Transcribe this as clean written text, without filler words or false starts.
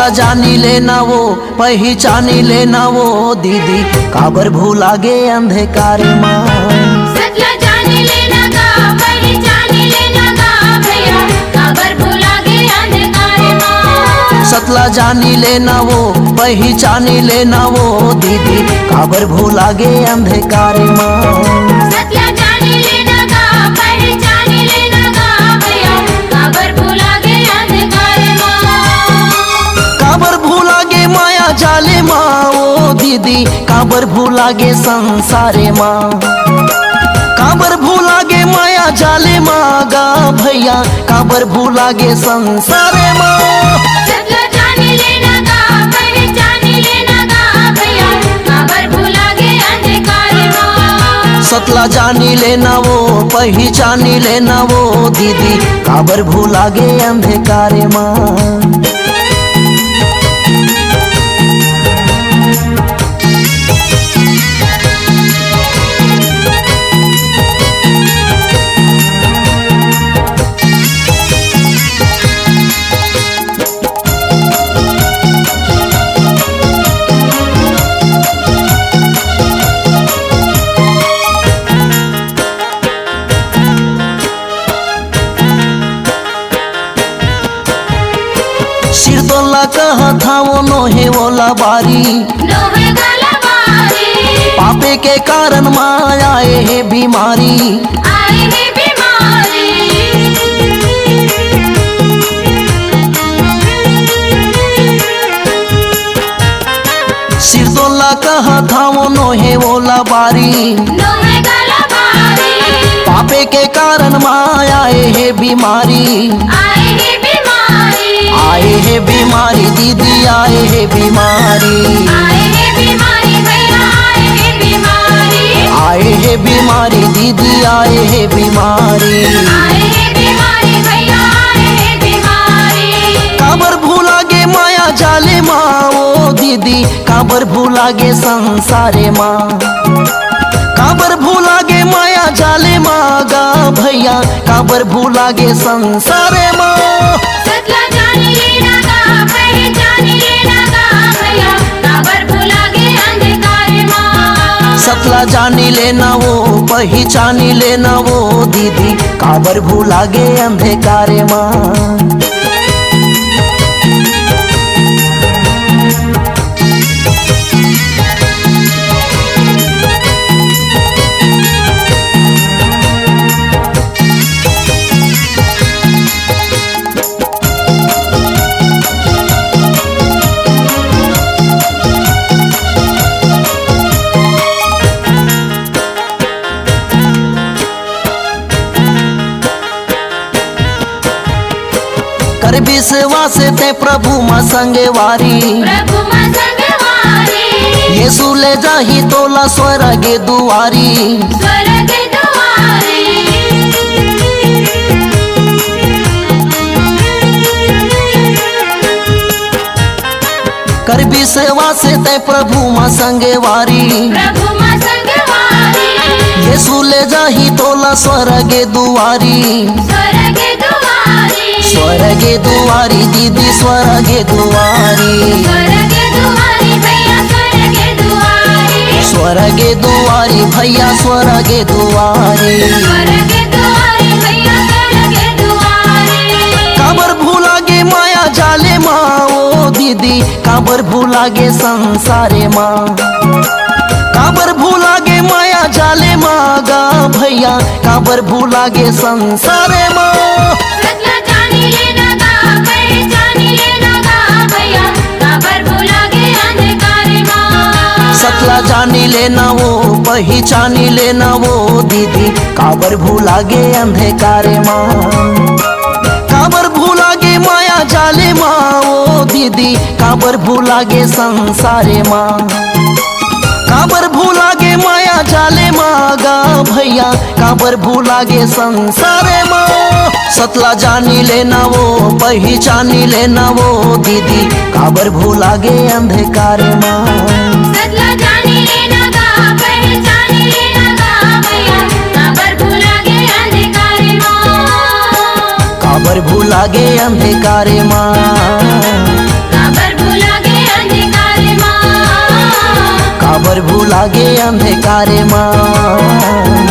सतला जानी लेना वो पहचानी लेना वो दीदी काबर भूला गे अंधकार माँ। सतला जानी लेना गा पहचानी लेना गा भैया काबर भूला गे अंधकार माँ। सतला जानी लेना वो पहचानी लेना वो दीदी काबर भूला गे अंधकार माँ। सतला जानी लेना गा पहचानी लेना गा भैया काबर भूला गे अंधकार माँ। काबर भूला गे माया जाले माँ ओ दीदी काबर भूला गे संसारे माँ। काबर भूला गे माया जाले माँ गा भैया काबर भूला गे संसारे माँ। सतला जानी लेना गा पहचानी लेना गा भैया काबर भूला गे अंधकार माँ। सतला जानी लेना वो पहचानी लेना वो दीदी काबर भूला गे अंधकार माँ। सिर तोला कहा था वो नोहे वोला बारी नोहे गलबारी पापे के कारण माँ आए है बीमारी। आए है बीमारी सिर तोला कहा था वो नोहे वोला बारी नोहे गलबारी पापे के कारण माँ आए है बीमारी। आए है बीमारी आए है बीमारी दीदी आए है बीमारी। आए है बीमारी भैया आए है बीमारी आए है बीमारी दीदी आए है बीमारी। आए है बीमारी भैया आए है बीमारी। काबर भूला गे माया जाले माँ ओ दीदी काबर भूला गे संसारे माँ। काबर भूला गे माया जाले माँ गा भैया काबर भूला गे संसारे माँ। सतला जानी लेना गा पहचानी लेना गा भैया काबर भूला गे अंधकार माँ। सतला जानी लेना वो पहचानी लेना वो दीदी काबर भूला गे अंधकार माँ। कर विश्वास ते प्रभु माँ संगे वारी प्रभु माँ संगवारी यीशु ले जाही तोला स्वर्गे दुआरी। स्वर्ग दुआरी कर विश्वास ते प्रभु माँ संगे वारी प्रभु माँ संगवारी यीशु ले जाही तोला स्वर्गे दुआरी। स्वर्ग दुआरी स्वर्गे दुआरी दीदी स्वर्गे दुआरी। स्वर्ग दुआरी भैया स्वर्ग दुआरी स्वर्गे दुआरी भैया स्वर्गे दुआरी। स्वर्ग दुआरी भैया स्वर्ग दुआरी। काबर भूला गे माया जाले माँ ओ दीदी काबर भूला गे संसारे माँ। काबर भूला गे माया जाले माँ गा भैया काबर भूला गे संसारे माँ। सतला जानी लेना गा पहचानी लेना गा भैया काबर भूला गे अंधकार माँ। सतला जानी लेना वो पहचानी लेना वो दीदी काबर भूला गे अंधकार माँ। काबर भूला गे माया जाले माँ ओ दीदी काबर भूला गे संसारे माँ। काबर भूला गे माया जाले माँ गा भैया काबर भूला गे संसारे माँ। सतला जानी लेना वो पहचानी लेना वो दीदी काबर भूला गे अंधकार माँ। सतला जानी लेना गा पहचानी लेना गा भैया काबर भूला गे अंधकार माँ। काबर भूला गे अंधकार माँ। काबर काबर भूला गे अंधकारे माँ।